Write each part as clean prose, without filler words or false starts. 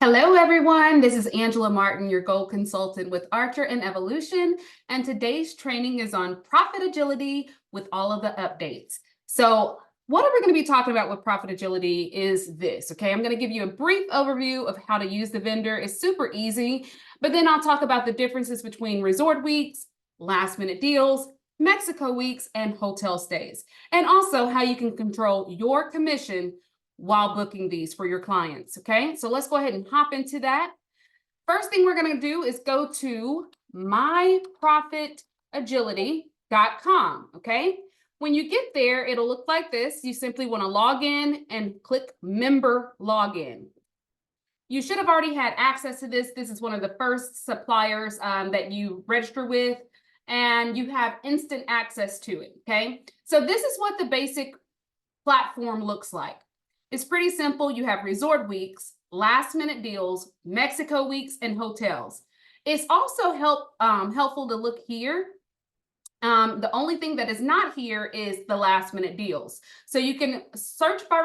Hello, everyone. This is Angela Martin, your goal consultant with Archer and Evolution. And today's training is on profit agility with all of the updates. So what are we going to be talking about with profit agility is this, okay? I'm going to give you a brief overview of how to use the vendor. It's super easy, but then I'll talk about the differences between resort weeks, last minute deals, Mexico weeks, and hotel stays, and also how you can control your commission while booking these for your clients, okay? So let's go ahead and hop into that. First thing we're gonna do is go to myprofitagility.com, okay? When you get there, it'll look like this. You simply wanna log in and click member login. You should have already had access to this. This is one of the first suppliers that you register with, and you have instant access to it, okay? So this is what the basic platform looks like. It's pretty simple. You have resort weeks, last minute deals, Mexico weeks, and hotels. It's also helpful to look here. The only thing that is not here is the last minute deals. So you can search by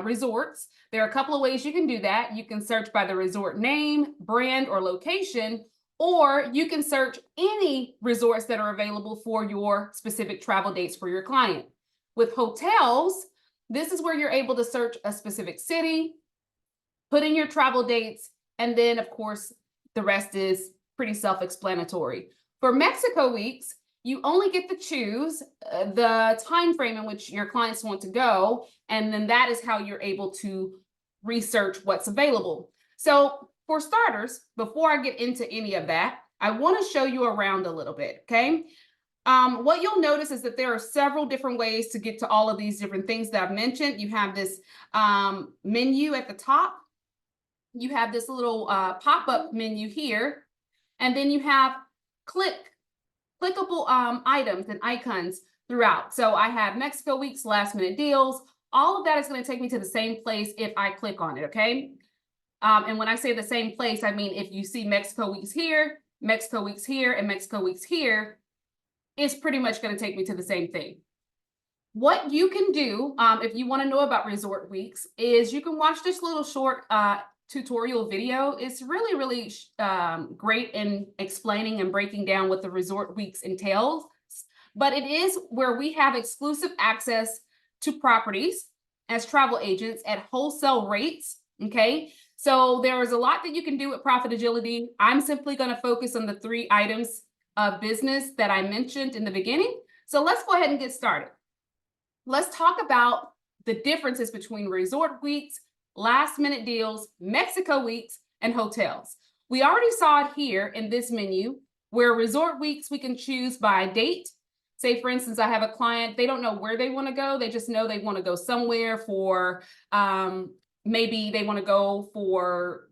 resorts. There are a couple of ways you can do that. You can search by the resort name, brand, or location, or you can search any resorts that are available for your specific travel dates for your client. With hotels, this is where you're able to search a specific city, put in your travel dates, and then, of course, the rest is pretty self-explanatory. For Mexico weeks, you only get to choose the time frame in which your clients want to go, and then that is how you're able to research what's available. So for starters, before I get into any of that, I want to show you around a little bit, okay? What you'll notice is that there are several different ways to get to all of these different things that I've mentioned. You have this menu at the top. You have this little pop-up menu here. And then you have clickable items and icons throughout. So I have Mexico weeks, last minute deals. All of that is going to take me to the same place if I click on it, okay? And when I say the same place, I mean if you see Mexico weeks here, Mexico weeks here, and Mexico weeks here, is pretty much going to take me to the same thing. What you can do if you want to know about resort weeks is you can watch this little short tutorial video. It's really great in explaining and breaking down what the resort weeks entails, but it is where we have exclusive access to properties as travel agents at wholesale rates, okay? So there is a lot that you can do with Profit Agility. I'm simply going to focus on the 3 items of business that I mentioned in the beginning. So let's go ahead and get started. Let's talk about the differences between resort weeks, last minute deals, Mexico weeks, and hotels. We already saw it here in this menu where resort weeks we can choose by date. Say, for instance, I have a client, they don't know where they want to go. They just know they want to go somewhere for, maybe they want to go for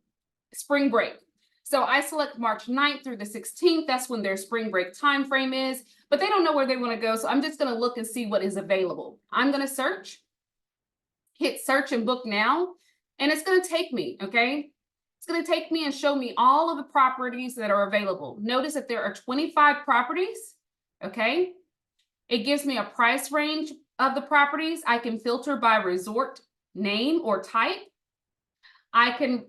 spring break. So I select March 9th through the 16th. That's when their spring break time frame is, but they don't know where they want to go. So I'm just going to look and see what is available. I'm going to search, hit search and book now, and it's going to take me, okay? It's going to take me and show me all of the properties that are available. Notice that there are 25 properties, okay? It gives me a price range of the properties. I can filter by resort name or type. I can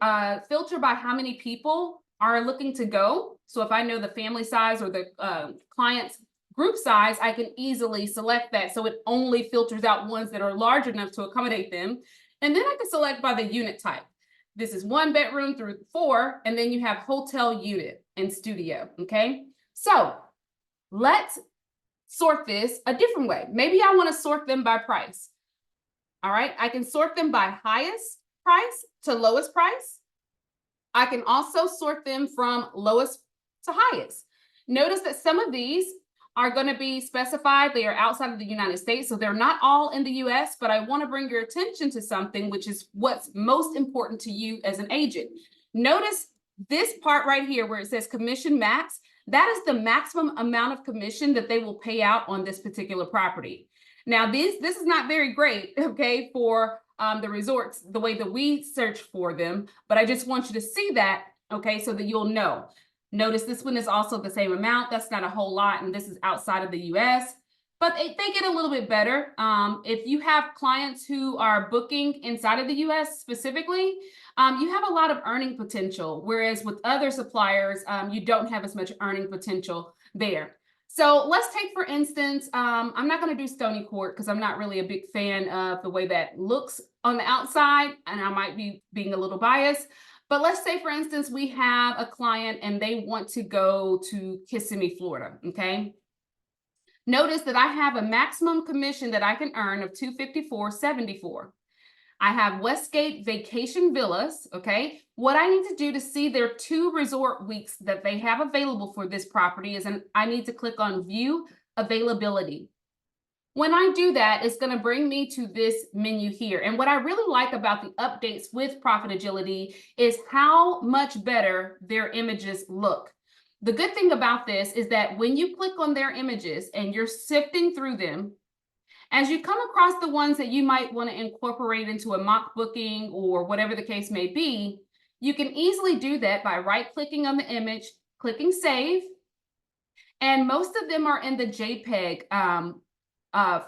filter by how many people are looking to go. So if I know the family size or the client's group size, I can easily select that. So it only filters out ones that are large enough to accommodate them. And then I can select by the unit type. This is 1 bedroom through 4, and then you have hotel unit and studio, okay? So let's sort this a different way. Maybe I want to sort them by price. All right, I can sort them by highest price to lowest price. I can also sort them from lowest to highest. Notice that some of these are going to be specified. They are outside of the United States, so they're not all in the US, but I want to bring your attention to something, which is what's most important to you as an agent. Notice this part right here where it says commission max. That is the maximum amount of commission that they will pay out on this particular property. Now, this is not very great, okay, for the resorts, the way that we search for them, but I just want you to see that, okay, so that you'll know. Notice this one is also the same amount. That's not a whole lot, and this is outside of the US. but they get a little bit better. If you have clients who are booking inside of the US specifically, you have a lot of earning potential, whereas with other suppliers, you don't have as much earning potential there. So let's take, for instance, I'm not going to do Stony Court because I'm not really a big fan of the way that looks on the outside, and I might be being a little biased. But let's say, for instance, we have a client and they want to go to Kissimmee, Florida, okay? Notice that I have a maximum commission that I can earn of $254.74. I have Westgate Vacation Villas, okay? What I need to do to see their 2 resort weeks that they have available for this property is I need to click on View Availability. When I do that, it's going to bring me to this menu here. And what I really like about the updates with Profit Agility is how much better their images look. The good thing about this is that when you click on their images and you're sifting through them, as you come across the ones that you might want to incorporate into a mock booking or whatever the case may be, you can easily do that by right-clicking on the image, clicking Save, and most of them are in the JPEG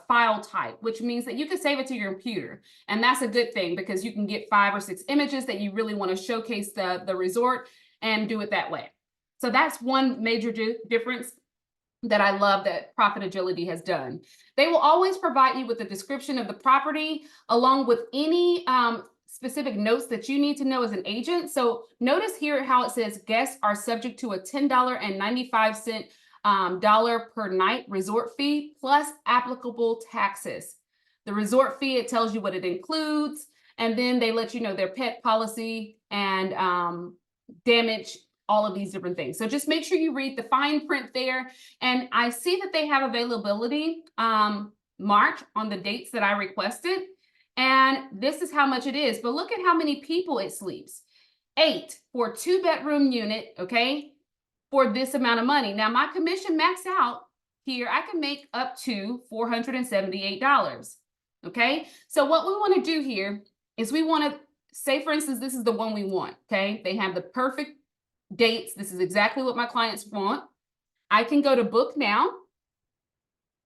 file type, which means that you can save it to your computer. And that's a good thing because you can get 5 or 6 images that you really want to showcase the resort and do it that way. So that's one major difference that I love that Profit Agility has done. They will always provide you with a description of the property along with any specific notes that you need to know as an agent. So notice here how it says guests are subject to a $10.95 dollar per night resort fee plus applicable taxes. The resort fee, it tells you what it includes, and then they let you know their pet policy and damage, all of these different things. So just make sure you read the fine print there. And I see that they have availability March on the dates that I requested. And this is how much it is. But look at how many people it sleeps. 8 for a 2-bedroom unit, okay, for this amount of money. Now, my commission max out here, I can make up to $478, okay? So what we want to do here is we want to say, for instance, this is the one we want, okay? They have the perfect dates. This is exactly what my clients want. I can go to book now.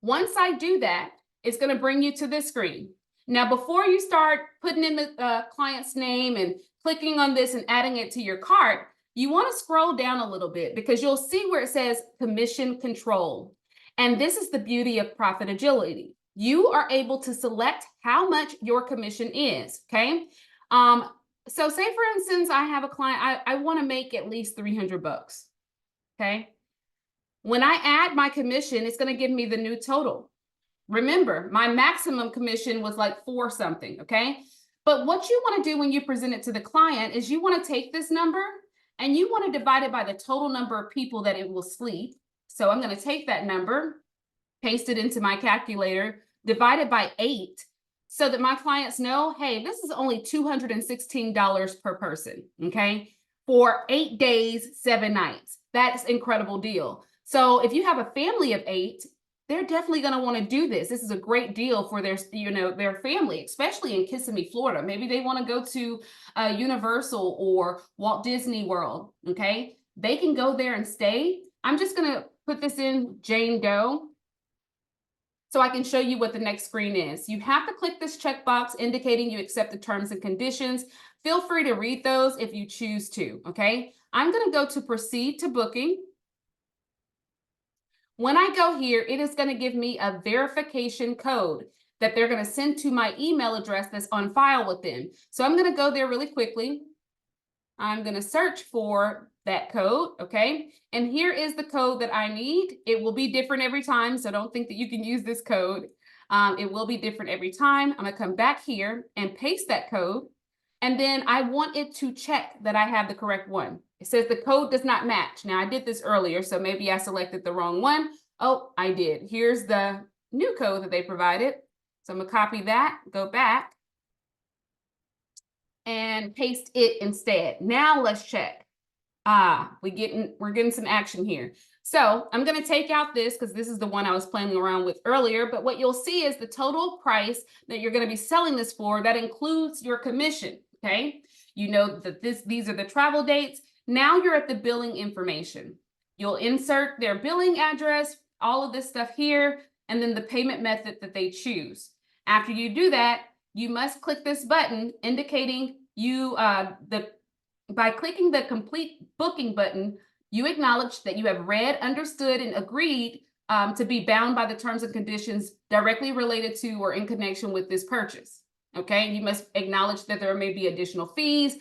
Once I do that, it's going to bring you to this screen. Now, before you start putting in the client's name and clicking on this and adding it to your cart, you want to scroll down a little bit because you'll see where it says commission control. And this is the beauty of Profit Agility. You are able to select how much your commission is, okay? So say, for instance, I have a client, I want to make at least $300, okay? When I add my commission, it's going to give me the new total. Remember, my maximum commission was like 4 something, okay? But what you want to do when you present it to the client is you want to take this number and you want to divide it by the total number of people that it will sleep. So I'm going to take that number, paste it into my calculator, divide it by 8, so that my clients know, hey, this is only $216 per person, okay? For 8 days, 7 nights. That's an incredible deal. So if you have a family of 8, they're definitely going to want to do this. This is a great deal for their, their family, especially in Kissimmee, Florida. Maybe they want to go to Universal or Walt Disney World, okay? They can go there and stay. I'm just going to put this in Jane Doe so I can show you what the next screen is. You have to click this checkbox indicating you accept the terms and conditions. Feel free to read those if you choose to, okay? I'm going to go to proceed to booking. When I go here, it is going to give me a verification code that they're going to send to my email address that's on file with them. So I'm going to go there really quickly. I'm going to search for that code, okay? And here is the code that I need. It will be different every time, so don't think that you can use this code. It will be different every time. I'm going to come back here and paste that code. And then I want it to check that I have the correct one. It says the code does not match. Now, I did this earlier, so maybe I selected the wrong one. Oh, I did. Here's the new code that they provided. So I'm going to copy that, go back, and paste it instead. Now let's check. We're getting some action here. So I'm going to take out this because this is the one I was playing around with earlier. But what you'll see is the total price that you're going to be selling this for. That includes your commission. Okay. You know that these are the travel dates. Now you're at the billing information. You'll insert their billing address, all of this stuff here. and then the payment method that they choose. After you do that, you must click this button indicating by clicking the complete booking button, you acknowledge that you have read, understood, and agreed to be bound by the terms and conditions directly related to or in connection with this purchase. Okay, you must acknowledge that there may be additional fees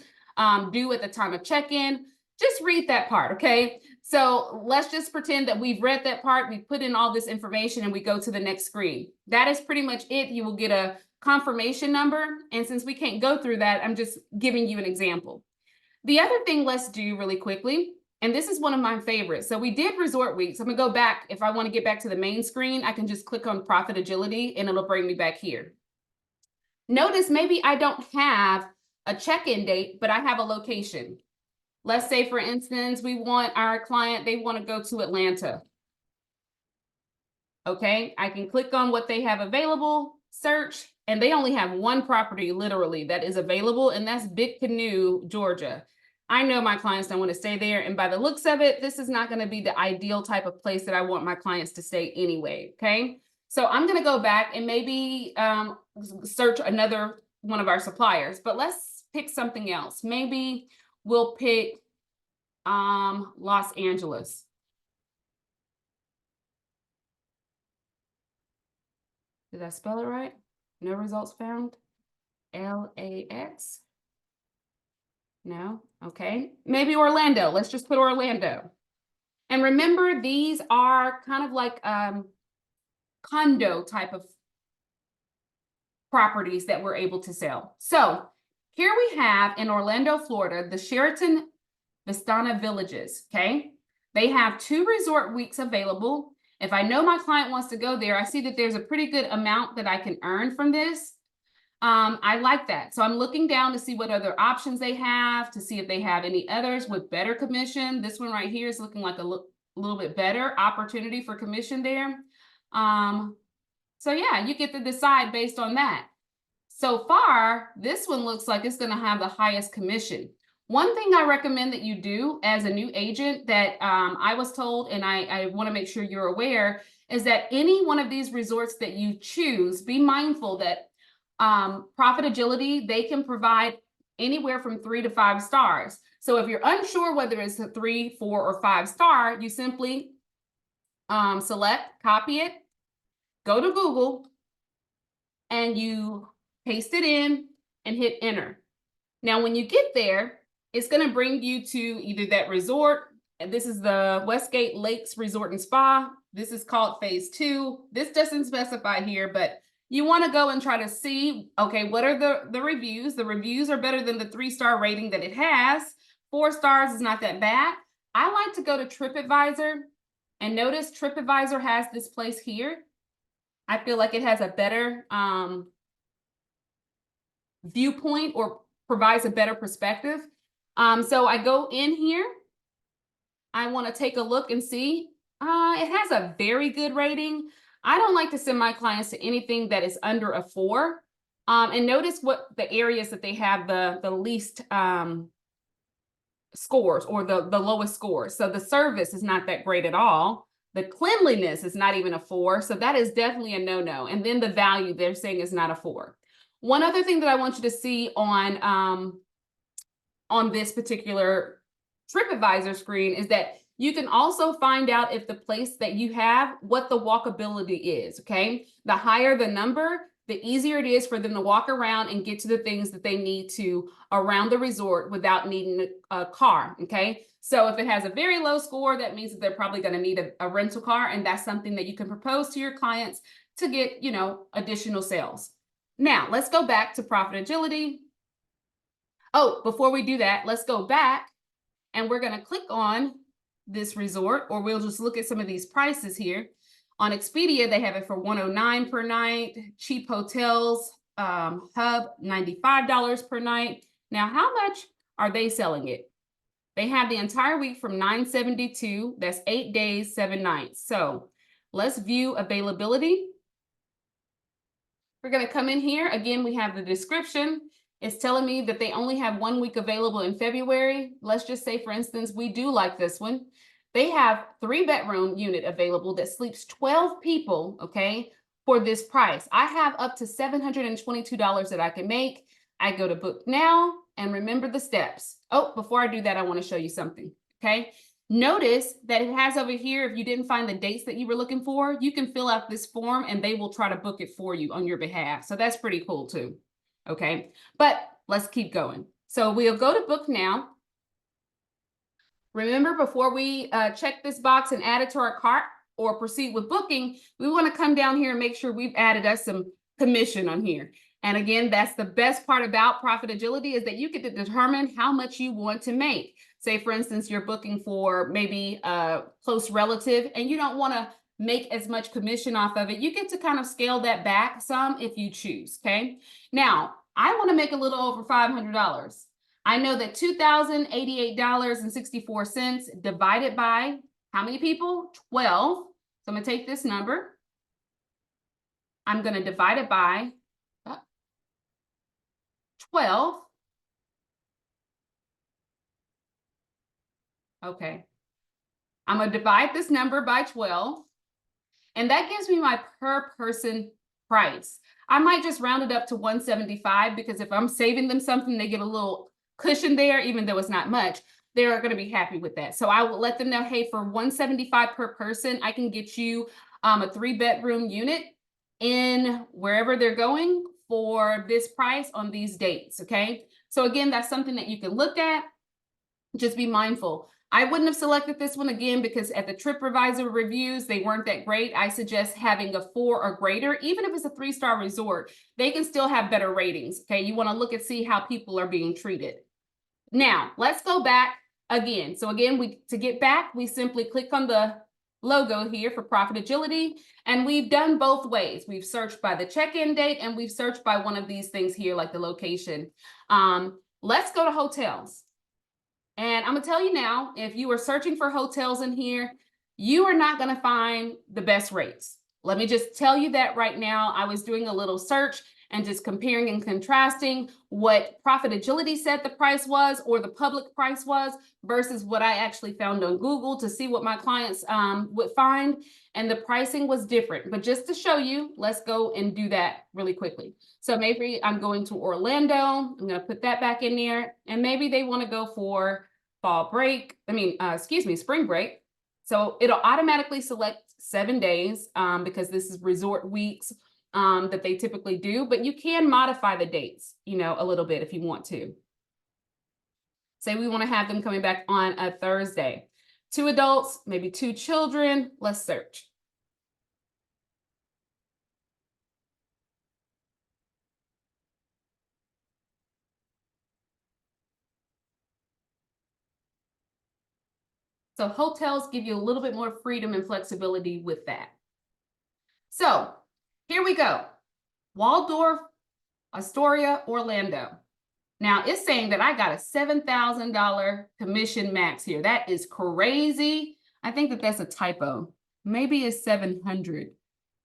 due at the time of check-in. Just read that part, okay? So let's just pretend that we've read that part, we put in all this information, and we go to the next screen. That is pretty much it. You will get a confirmation number, and since we can't go through that, I'm just giving you an example. The other thing let's do really quickly, and this is one of my favorites. So we did resort weeks. I'm gonna go back. If I want to get back to the main screen, I can just click on Profit Agility and it'll bring me back here. Notice maybe I don't have a check-in date, but I have a location. Let's say, for instance, we want our client, they want to go to Atlanta. Okay, I can click on what they have available, search, and they only have one property literally that is available, and that's Big Canoe, Georgia. I know my clients don't want to stay there, and by the looks of it, this is not going to be the ideal type of place that I want my clients to stay anyway, okay? So I'm going to go back and maybe search another one of our suppliers, but let's pick something else. Maybe we'll pick Los Angeles. Did I spell it right? No results found. LAX. No, okay. Maybe Orlando. Let's just put Orlando. And remember, these are kind of like condo type of properties that we're able to sell. So here we have in Orlando, Florida, the Sheraton Vistana Villages, okay? They have 2 resort weeks available. If I know my client wants to go there, I see that there's a pretty good amount that I can earn from this. I like that. So I'm looking down to see what other options they have, to see if they have any others with better commission. This one right here is looking like a little bit better opportunity for commission there. So yeah, you get to decide based on that. So far, this one looks like it's going to have the highest commission. One thing I recommend that you do as a new agent that I was told, and I want to make sure you're aware, is that any one of these resorts that you choose, be mindful that Profit Agility, they can provide anywhere from 3 to 5 stars. So if you're unsure whether it's a 3, 4, or 5 star, you simply select, copy it, go to Google, and you paste it in and hit enter. Now, when you get there, it's going to bring you to either that resort, and this is the Westgate Lakes Resort and Spa. This is called phase 2. This doesn't specify here, but you want to go and try to see, okay, what are the reviews? The reviews are better than the 3-star rating that it has. 4 stars is not that bad. I like to go to TripAdvisor, and notice TripAdvisor has this place here. I feel like it has a better viewpoint or provides a better perspective. So I go in here. I want to take a look and see. It has a very good rating. I don't like to send my clients to anything that is under a 4. And notice what the areas that they have the least scores, or the lowest scores. So the service is not that great at all. The cleanliness is not even a 4. So that is definitely a no-no. And then the value they're saying is not a 4. One other thing that I want you to see on this particular TripAdvisor screen is that you can also find out if the place that you have, what the walkability is, okay? The higher the number, the easier it is for them to walk around and get to the things that they need to around the resort without needing a car, okay? So if it has a very low score, that means that they're probably going to need a rental car, and that's something that you can propose to your clients to get, you know, additional sales. Now, let's go back to Profit Agility. Oh, before we do that, let's go back, and we're going to click on this resort, or we'll just look at some of these prices here. On Expedia, they have it for $109 per night. Cheap Hotels, Hub, $95 per night. Now, how much are they selling it? They have the entire week from $972. That's 8 days, 7 nights. So let's view availability. We're going to come in here. Again, we have the description. It's telling me that they only have 1 week available in February. Let's just say, for instance, we do like this one. They have 3-bedroom unit available that sleeps 12 people, okay, for this price. I have up to $722 that I can make. I go to book now and remember the steps. Oh, before I do that, I want to show you something, okay? Notice that it has over here, if you didn't find the dates that you were looking for, you can fill out this form and they will try to book it for you on your behalf. So that's pretty cool too, okay? But let's keep going. So we'll go to book now. Remember, before we check this box and add it to our cart or proceed with booking, we want to come down here and make sure we've added us some commission on here. And again, that's the best part about Profit Agility, is that you get to determine how much you want to make. Say, for instance, you're booking for maybe a close relative and you don't want to make as much commission off of it. You get to kind of scale that back some if you choose, okay? Now, I want to make a little over $500. I know that $2,088.64 divided by how many people? 12. So I'm going to take this number. I'm going to divide it by 12. Okay. I'm going to divide this number by 12. And that gives me my per person price. I might just round it up to 175 because if I'm saving them something, they get a little cushion there, even though it's not much. They're going to be happy with that. So I will let them know, hey, for 175 per person, I can get you a 3-bedroom unit in wherever they're going for this price on these dates. Okay. So again, that's something that you can look at. Just be mindful. I wouldn't have selected this one again because at the TripAdvisor reviews, they weren't that great. I suggest having a 4 or greater. Even if it's a 3-star resort, they can still have better ratings. Okay, you want to look and see how people are being treated. Now, let's go back again. So again, to get back, we simply click on the logo here for Profit Agility, and we've done both ways. We've searched by the check-in date and we've searched by one of these things here, like the location. Let's go to hotels. And I'm gonna tell you now, if you are searching for hotels in here, you are not gonna find the best rates. Let me just tell you that right now. I was doing a little search and just comparing and contrasting what Profit Agility said the price was or the public price was versus what I actually found on Google to see what my clients would find. And the pricing was different. But just to show you, let's go and do that really quickly. So maybe I'm going to Orlando. I'm going to put that back in there. And maybe they want to go for spring break. So it'll automatically select 7 days because this is resort weeks that they typically do, but you can modify the dates, a little bit if you want to. Say we want to have them coming back on a Thursday. 2 adults, maybe 2 children. Let's search. So hotels give you a little bit more freedom and flexibility with that. So here we go. Waldorf, Astoria, Orlando. Now it's saying that I got a $7,000 commission max here. That is crazy. I think that that's a typo. Maybe it's 700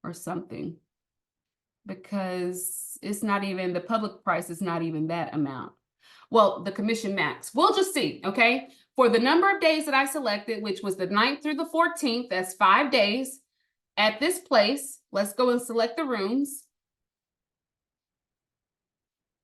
or something because it's not even, the public price is not even that amount. Well, the commission max, we'll just see, okay? For the number of days that I selected, which was the 9th through the 14th, that's 5 days. At this place, let's go and select the rooms.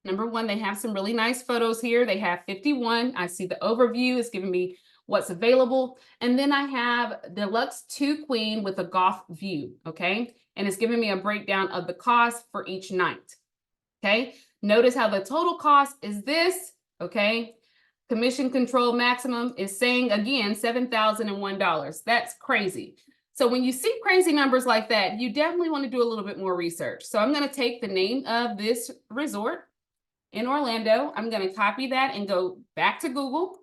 Number 1, they have some really nice photos here. They have 51. I see the overview. It's giving me what's available. And then I have Deluxe 2 Queen with a golf view, okay? And it's giving me a breakdown of the cost for each night, okay? Notice how the total cost is this, okay? Commission control maximum is saying, again, $7,001. That's crazy. So when you see crazy numbers like that, you definitely want to do a little bit more research. So I'm going to take the name of this resort in Orlando. I'm going to copy that and go back to Google.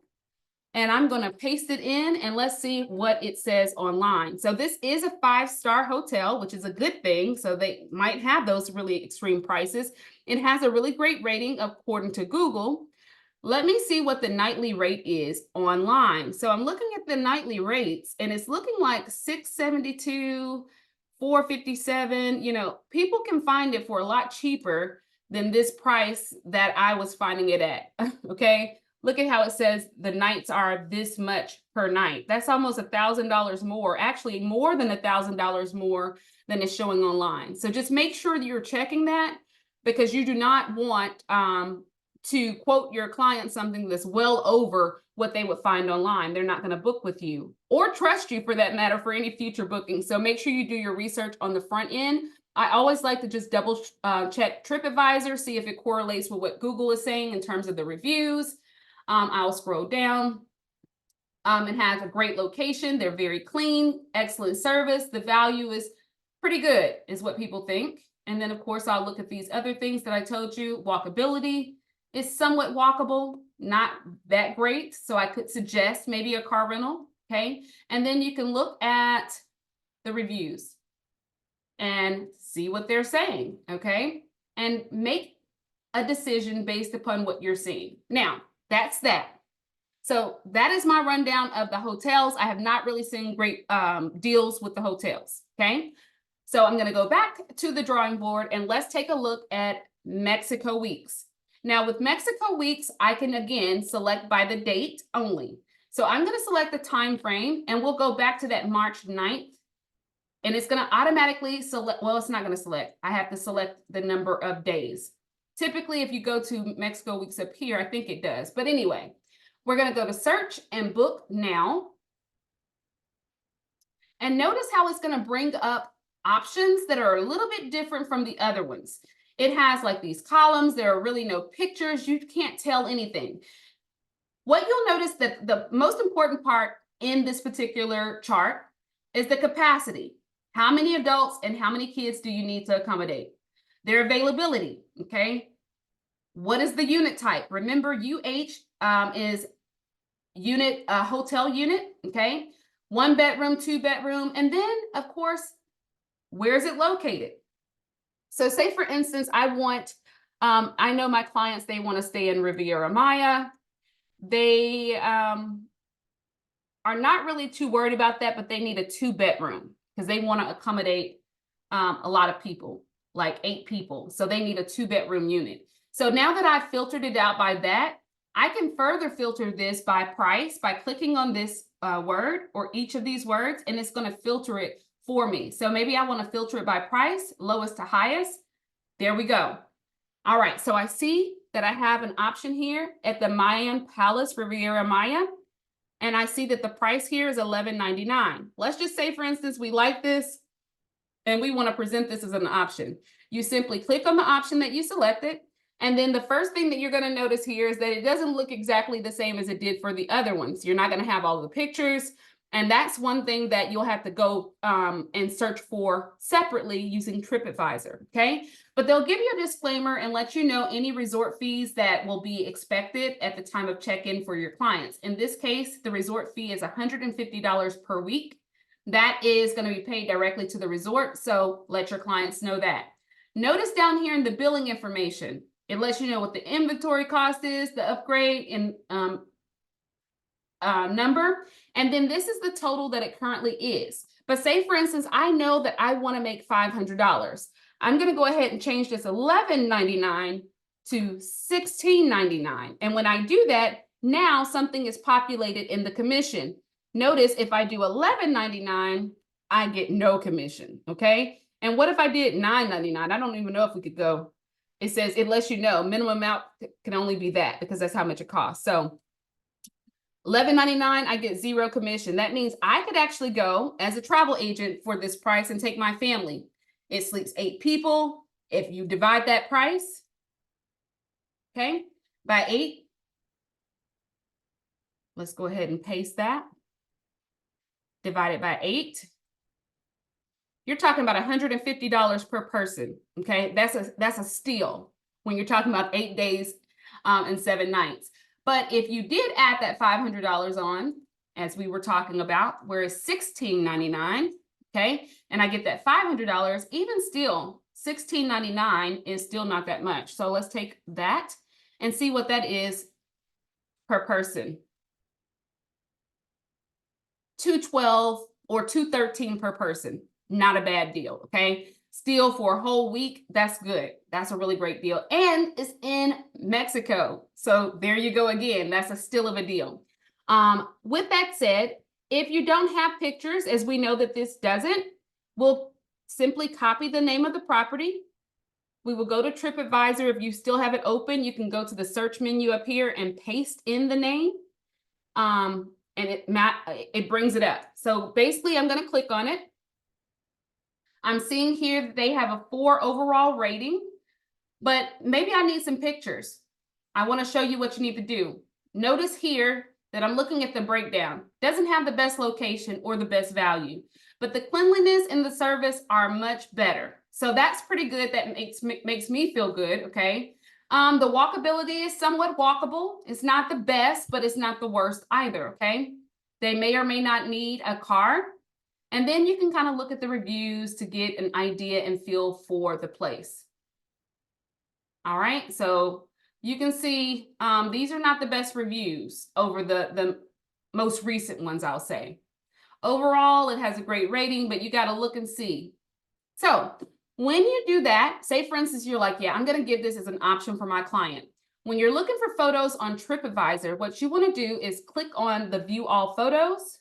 And I'm going to paste it in and let's see what it says online. So this is a 5-star hotel, which is a good thing. So they might have those really extreme prices. It has a really great rating according to Google. Let me see what the nightly rate is online. So I'm looking at the nightly rates and it's looking like $672, $457. People can find it for a lot cheaper than this price that I was finding it at. Okay. Look at how it says the nights are this much per night. That's almost $1,000 more, actually more than $1,000 more than is showing online. So just make sure that you're checking that, because you do not want to quote your client something that's well over what they would find online. They're not going to book with you or trust you for that matter for any future booking. So make sure you do your research on the front end. I always like to just double check TripAdvisor, see if it correlates with what Google is saying in terms of the reviews. I'll scroll down. It has a great location. They're very clean, excellent service. The value is pretty good, is what people think. And then, of course, I'll look at these other things that I told you. Walkability is somewhat walkable, not that great. So I could suggest maybe a car rental, okay? And then you can look at the reviews and see what they're saying, okay? And make a decision based upon what you're seeing. Now, that's that. So that is my rundown of the hotels. I have not really seen great deals with the hotels, okay? So I'm gonna go back to the drawing board and let's take a look at Mexico weeks. Now with Mexico weeks, I can again select by the date only. So I'm gonna select the time frame and we'll go back to that March 9th. And it's gonna automatically select, well, it's not gonna select. I have to select the number of days. Typically, if you go to Mexico weeks up here, I think it does. But anyway, we're gonna go to search and book now. And notice how it's gonna bring up options that are a little bit different from the other ones. It has like these columns. There are really no pictures. You can't tell anything. What you'll notice that the most important part in this particular chart is the capacity. How many adults and how many kids do you need to accommodate? Their availability, okay? What is the unit type? Remember, UH is unit, hotel unit, okay? 1 bedroom, 2 bedroom, and then, of course, where is it located? So say, for instance, I know my clients, they want to stay in Riviera Maya. They are not really too worried about that, but they need a 2 bedroom because they want to accommodate a lot of people, like 8 people. So they need a 2 bedroom unit. So now that I've filtered it out by that, I can further filter this by price by clicking on this word or each of these words, and it's going to filter it for me. So maybe I want to filter it by price, lowest to highest. There we go. All right, so I see that I have an option here at the Mayan Palace Riviera Maya, and I see that the price here is $11.99. Let's just say, for instance, we like this and we want to present this as an option. You simply click on the option that you selected, and then the first thing that you're going to notice here is that it doesn't look exactly the same as it did for the other ones. You're not going to have all the pictures. And that's one thing that you'll have to go and search for separately using TripAdvisor, okay? But they'll give you a disclaimer and let you know any resort fees that will be expected at the time of check-in for your clients. In this case, the resort fee is $150 per week. That is going to be paid directly to the resort, so let your clients know that. Notice down here in the billing information, it lets you know what the inventory cost is, the upgrade and number, and then this is the total that it currently is. But say, for instance, I know that I want to make $500. I'm going to go ahead and change this $11.99 to $16.99. And when I do that, now something is populated in the commission. Notice if I do $11.99, I get no commission, okay? And what if I did $9.99? I don't even know if we could go. It says it lets you know minimum amount can only be that because that's how much it costs. So $11.99, I get 0 commission. That means I could actually go as a travel agent for this price and take my family. It sleeps 8 people. If you divide that price, okay, by 8, let's go ahead and paste that. Divided by 8. You're talking about $150 per person, okay? That's a steal when you're talking about 8 days and 7 nights. But if you did add that $500 on, as we were talking about, where it's $16.99, okay? And I get that $500, even still, $16.99 is still not that much. So let's take that and see what that is per person. $212 or $213 per person. Not a bad deal, okay? still for a whole week, that's good. That's a really great deal. And it's in Mexico. So there you go again. That's a still of a deal. With that said, if you don't have pictures, as we know that this doesn't, we'll simply copy the name of the property. We will go to TripAdvisor. If you still have it open, you can go to the search menu up here and paste in the name. And it brings it up. So basically, I'm going to click on it. I'm seeing here that they have a 4 overall rating, but maybe I need some pictures. I want to show you what you need to do. Notice here that I'm looking at the breakdown. Doesn't have the best location or the best value, but the cleanliness and the service are much better. So that's pretty good. That makes me feel good, okay? The walkability is somewhat walkable. It's not the best, but it's not the worst either, okay? They may or may not need a car. And then you can kind of look at the reviews to get an idea and feel for the place. All right, so you can see these are not the best reviews over the most recent ones, I'll say. Overall, it has a great rating, but you got to look and see. So when you do that, say for instance, you're like, yeah, I'm going to give this as an option for my client. When you're looking for photos on TripAdvisor, what you want to do is click on the View All Photos.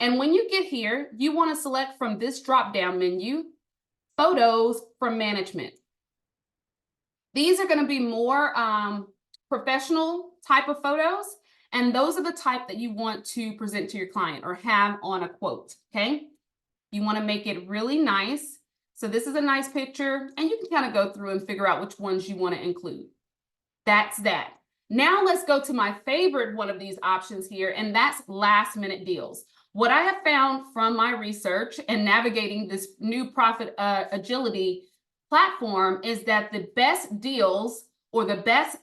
And when you get here, you want to select from this drop-down menu, Photos from Management. These are going to be more professional type of photos, and those are the type that you want to present to your client or have on a quote, okay? You want to make it really nice. So this is a nice picture, and you can kind of go through and figure out which ones you want to include. That's that. Now let's go to my favorite one of these options here, and that's last minute deals. What I have found from my research and navigating this new Profit Agility platform is that the best deals or the best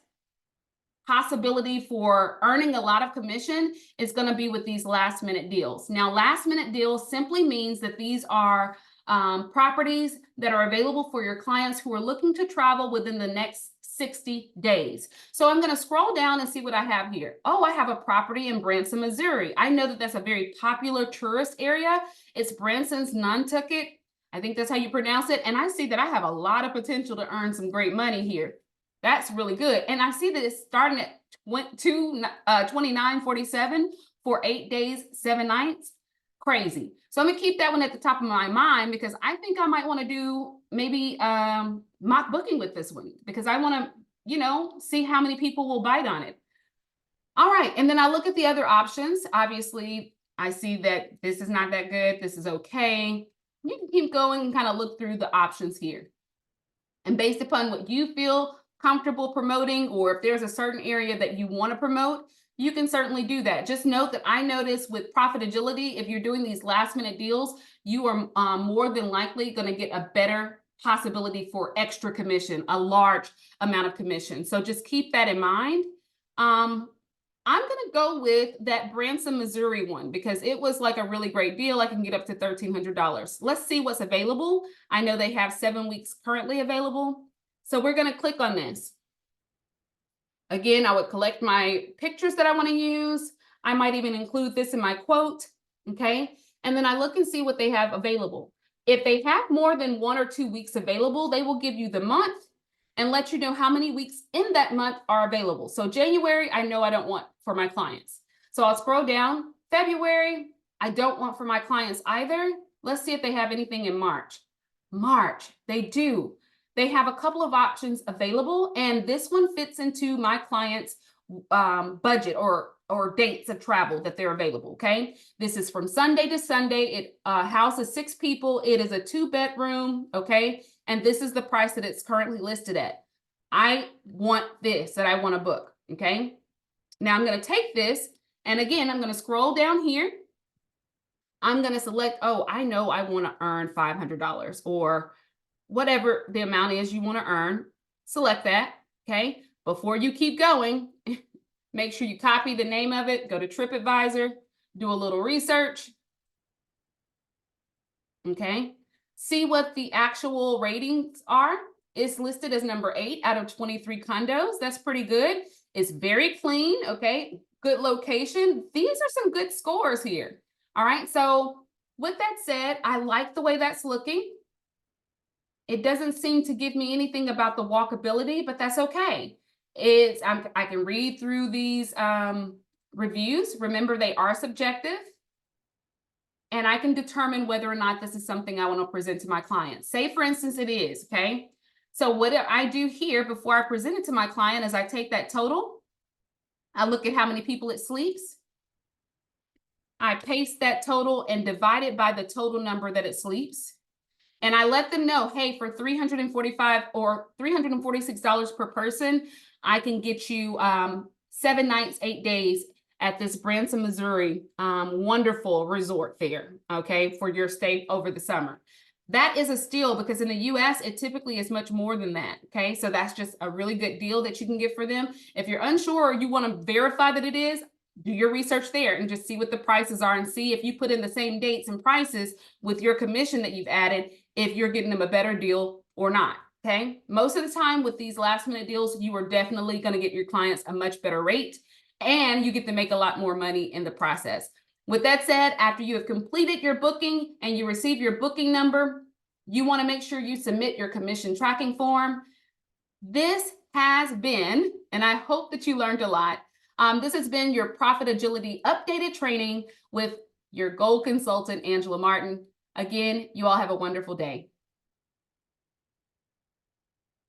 possibility for earning a lot of commission is going to be with these last minute deals. Now, last minute deals simply means that these are properties that are available for your clients who are looking to travel within the next 60 days. So I'm going to scroll down and see what I have here. Oh, I have a property in Branson, Missouri. I know that that's a very popular tourist area. It's Branson's Nantucket. I think that's how you pronounce it. And I see that I have a lot of potential to earn some great money here. That's really good. And I see that it's starting at $29.47 for 8 days, 7 nights. Crazy. So I'm gonna keep that one at the top of my mind because I think I might want to do maybe mock booking with this one because I want to, see how many people will bite on it. All right, and then I look at the other options. Obviously, I see that this is not that good. This is okay. You can keep going and kind of look through the options here. And based upon what you feel comfortable promoting, or if there's a certain area that you want to promote, you can certainly do that. Just note that I notice with Profit Agility, if you're doing these last minute deals, you are more than likely going to get a better possibility for extra commission, a large amount of commission. So just keep that in mind. I'm going to go with that Branson, Missouri one because it was like a really great deal. I can get up to $1,300. Let's see what's available. I know they have 7 weeks currently available. So we're going to click on this. Again, I would collect my pictures that I want to use. I might even include this in my quote, okay? And then I look and see what they have available. If they have more than 1 or 2 weeks available, they will give you the month and let you know how many weeks in that month are available. So January, I know I don't want for my clients. So I'll scroll down. February, I don't want for my clients either. Let's see if they have anything in March. March, they do. They have a couple of options available, and this one fits into my client's budget or dates of travel that they're available, okay? This is from Sunday to Sunday. It houses 6 people. It is a 2-bedroom, okay? And this is the price that it's currently listed at. I want this that I want to book, okay? Now I'm going to take this, and again, I'm going to scroll down here. I'm going to select, oh, I know I want to earn $500 or whatever the amount is you want to earn. Select that, okay? Before you keep going, make sure you copy the name of it, go to TripAdvisor, do a little research, okay? See what the actual ratings are. It's listed as number 8 out of 23 condos. That's pretty good. It's very clean, okay? Good location. These are some good scores here. All right, so with that said, I like the way that's looking. It doesn't seem to give me anything about the walkability, but that's okay. I can read through these reviews. Remember, they are subjective. And I can determine whether or not this is something I want to present to my client. Say, for instance, it is, okay? So what I do here before I present it to my client is I take that total, I look at how many people it sleeps, I paste that total and divide it by the total number that it sleeps. And I let them know, hey, for $345 or $346 per person, I can get you 7 nights, 8 days at this Branson, Missouri, wonderful resort there, okay, for your stay over the summer. That is a steal because in the US, it typically is much more than that, okay? So that's just a really good deal that you can get for them. If you're unsure or you want to verify that it is, do your research there and just see what the prices are and see if you put in the same dates and prices with your commission that you've added, if you're getting them a better deal or not, okay? Most of the time with these last minute deals, you are definitely going to get your clients a much better rate and you get to make a lot more money in the process. With that said, after you have completed your booking and you receive your booking number, you want to make sure you submit your commission tracking form. This has been, and I hope that you learned a lot, this has been your Profit Agility updated training with your gold consultant, Angela Martin. Again, you all have a wonderful day.